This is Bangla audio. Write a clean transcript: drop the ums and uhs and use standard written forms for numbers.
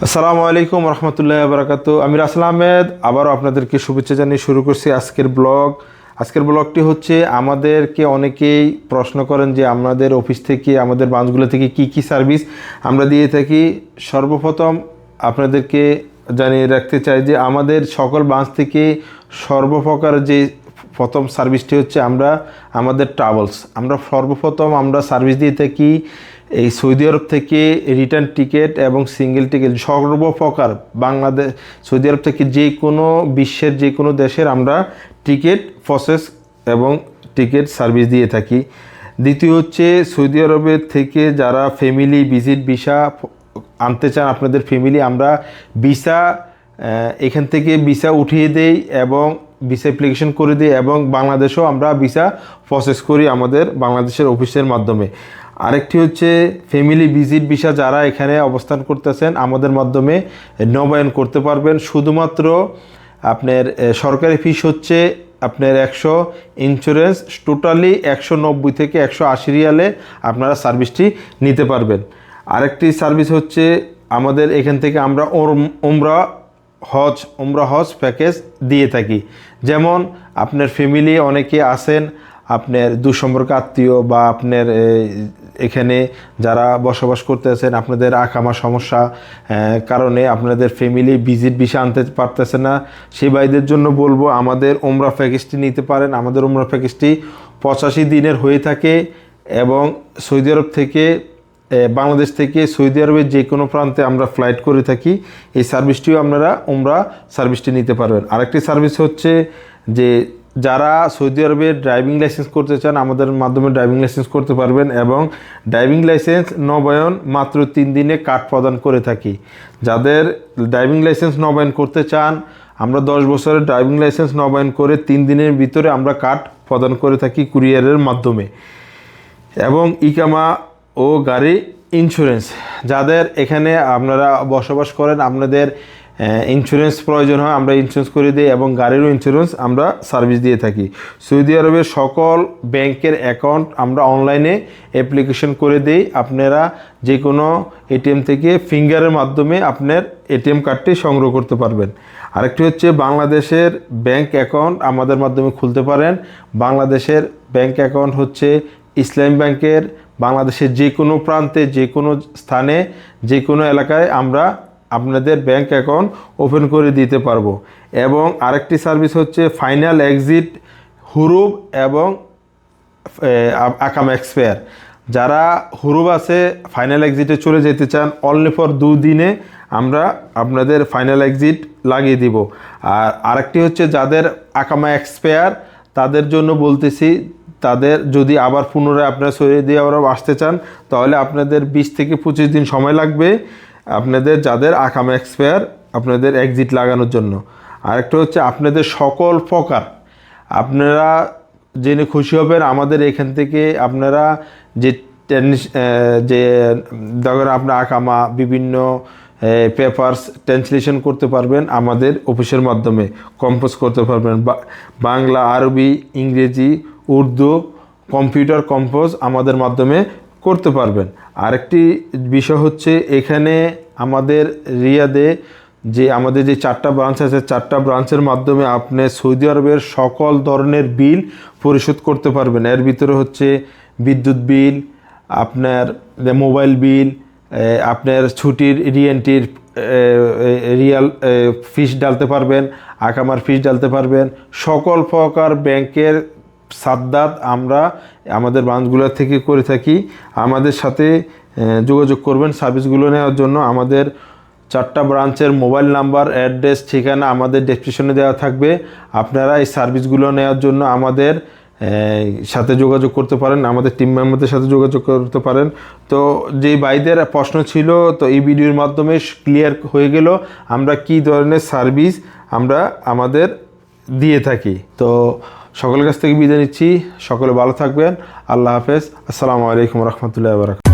আসসালামু আলাইকুম রহমতুল্লাহ বারাকাতু। আমি রাসেল আহমেদ আবারও আপনাদেরকে শুভেচ্ছা জানিয়ে শুরু করছি আজকের ব্লগ। আজকের ব্লগটি হচ্ছে আমাদেরকে অনেকেই প্রশ্ন করেন যে আমাদের অফিস থেকে আমাদের ব্রাঞ্চগুলো থেকে কি কি সার্ভিস আমরা দিয়ে থাকি। সর্বপ্রথম আপনাদেরকে জানিয়ে রাখতে চাই যে আমাদের সকল ব্রাঞ্চ থেকে সর্বপ্রকার যে প্রথম সার্ভিসটি হচ্ছে আমাদের ট্রাভেলস। আমরা সর্বপ্রথম সার্ভিস দিয়ে থাকি এই সৌদি আরব থেকে রিটার্ন টিকিট এবং সিঙ্গেল টিকিট সর্বপ্রকার বাংলাদেশ সৌদি আরব থেকে যে কোনো বিশ্বের যে কোনো দেশের আমরা টিকিট প্রসেস এবং টিকিট সার্ভিস দিয়ে থাকি। দ্বিতীয় হচ্ছে সৌদি আরবের থেকে যারা ফ্যামিলি ভিজিট ভিসা আনতে চান আপনাদের ফ্যামিলি, আমরা ভিসা এখান থেকে ভিসা উঠিয়ে দেই এবং ভিসা অ্যাপ্লিকেশন করে দিই এবং বাংলাদেশেও আমরা ভিসা প্রসেস করি আমাদের বাংলাদেশের অফিসের মাধ্যমে। আরেকটি হচ্ছে ফ্যামিলি ভিজিট ভিসা যারা এখানে অবস্থান করতেছেন আমাদের মাধ্যমে নবায়ন করতে পারবেন। শুধুমাত্র আপনার সরকারি ফিস হচ্ছে আপনার 100, ইন্স্যুরেন্স টোটালি 190 থেকে 180 রিয়ালে আপনারা সার্ভিসটি নিতে পারবেন। আরেকটি সার্ভিস হচ্ছে আমাদের এখান থেকে আমরা উমরা হজ প্যাকেজ দিয়ে থাকি। যেমন আপনার ফ্যামিলি অনেকে আছেন, আপনার দুঃসম্পর্ক আত্মীয় বা আপনার এখানে যারা বসবাস করতে আছেন, আপনাদের আকামা সমস্যা কারণে আপনাদের ফ্যামিলি ভিজিট ভিসা আনতে পারতেছে না, সেই ভাইদের জন্য বলবো আমাদের উমরা প্যাকেজটি নিতে পারেন। আমাদের উমরা প্যাকেজটি 85 দিনের হয়ে থাকে এবং সৌদি আরব থেকে বাংলাদেশ থেকে সৌদি আরবের যে কোনো প্রান্তে আমরা ফ্লাইট করে থাকি। এই সার্ভিসটিও আপনারা উমরা সার্ভিসটি নিতে পারবেন। আরেকটি সার্ভিস হচ্ছে যে যারা সৌদি আরবের ড্রাইভিং লাইসেন্স করতে চান আমাদের মাধ্যমে ড্রাইভিং লাইসেন্স করতে পারবেন এবং ড্রাইভিং লাইসেন্স নবায়ন মাত্র 3 দিনে কার্ড প্রদান করে থাকি। যাদের ড্রাইভিং লাইসেন্স নবায়ন করতে চান আমরা 10 বছরের ড্রাইভিং লাইসেন্স নবায়ন করে 3 দিনের ভিতরে আমরা কার্ড প্রদান করে থাকি কুরিয়ারের মাধ্যমে। এবং ইকামা ও গাড়ি ইন্স্যুরেন্স যাদের এখানে আপনারা বসবাস করেন আপনাদের ইন্স্যুরেন্স প্রয়োজন হয় আমরা ইন্স্যুরেন্স করে দিই এবং গাড়িরও ইন্স্যুরেন্স আমরা সার্ভিস দিয়ে থাকি। সৌদি আরবের সকল ব্যাংকের অ্যাকাউন্ট আমরা অনলাইনে অ্যাপ্লিকেশন করে দিই। আপনারা যে কোনো এটিএম থেকে ফিঙ্গারের মাধ্যমে আপনার এটিএম কার্ডটি সংগ্রহ করতে পারবেন। আরেকটি হচ্ছে বাংলাদেশের ব্যাংক অ্যাকাউন্ট আমাদের মাধ্যমে খুলতে পারেন। বাংলাদেশের ব্যাংক অ্যাকাউন্ট হচ্ছে ইসলামী ব্যাংকের। বাংলাদেশের যে কোনো প্রান্তে যে কোনো স্থানে যে কোনো এলাকায় আমরা আপনাদের ব্যাংক অ্যাকাউন্ট ওপেন করে দিতে পারবো। এবং আরেকটি সার্ভিস হচ্ছে ফাইনাল এক্সিট হুরুব এবং আকাম এক্সপায়ার। যারা হুরুব আছে ফাইনাল এক্সিটে চলে যেতে চান অনলি ফর 2 দিনে আমরা আপনাদের ফাইনাল এক্সিট লাগিয়ে দিব। আর আরেকটি হচ্ছে যাদের আকামা এক্সপায়ার তাদের জন্য বলতেছি, তাদের যদি আবার পুনরায় আপনারা সৌদি আরব আসতে চান তাহলে আপনাদের 20 থেকে 25 দিন সময় লাগবে আপনাদের যাদের আকামা এক্সপায়ার আপনাদের এক্সিট লাগানোর জন্য। আরেকটা হচ্ছে আপনাদের সকল প্রকার আপনারা জেনে খুশি হবেন আমাদের এখান থেকে আপনারা যে ধরেন আপনার আকামা বিভিন্ন পেপারস ট্রান্সলেশন করতে পারবেন আমাদের অফিসের মাধ্যমে, কম্পোজ করতে পারবেন বাংলা, আরবি, ইংরেজি, উর্দু, কম্পিউটার কম্পোজ আমাদের মাধ্যমে করতে পারবেন। আরেকটি বিষয় হচ্ছে এখানে আমাদের রিয়াদে যে আমাদের যে 4টা ব্রাঞ্চ আছে 4টা ব্রাঞ্চের মাধ্যমে আপনি সৌদি আরবের সকল ধরনের বিল পরিশোধ করতে পারবেন। এর ভিতরে হচ্ছে বিদ্যুৎ বিল, আপনার মোবাইল বিল, আপনার ছুটির রিএন্ট্রির রিয়াল ফিস ডালতে পারবেন, আকামার ফিস ডালতে পারবেন। সকল প্রকার ব্যাংকের সাদ্দাত আমরা আমাদের ব্রাঞ্চগুলো থেকে করে থাকি। আমাদের সাথে যোগাযোগ করবেন সার্ভিসগুলো নেওয়ার জন্য। আমাদের 4টা ব্রাঞ্চের মোবাইল নাম্বার, অ্যাড্রেস, ঠিকানা আমাদের ডেসক্রিপশনে দেওয়া থাকবে। আপনারা এই সার্ভিসগুলো নেওয়ার জন্য আমাদের সাথে যোগাযোগ করতে পারেন, আমাদের টিম মেম্বারদের সাথে যোগাযোগ করতে পারেন। তো যেই ভাইদের প্রশ্ন ছিল তো এই ভিডিওর মাধ্যমে ক্লিয়ার হয়ে গেল আমরা কি ধরনের সার্ভিস আমরা আমাদের দিয়ে থাকি। তো সকলের কাছ থেকে বিদায় নিচ্ছি, সকলে ভালো থাকবেন, আল্লাহ হাফেজ, আসসালামু আলাইকুম রহমতুল্লাহি ওয়া বারাকাতুহু।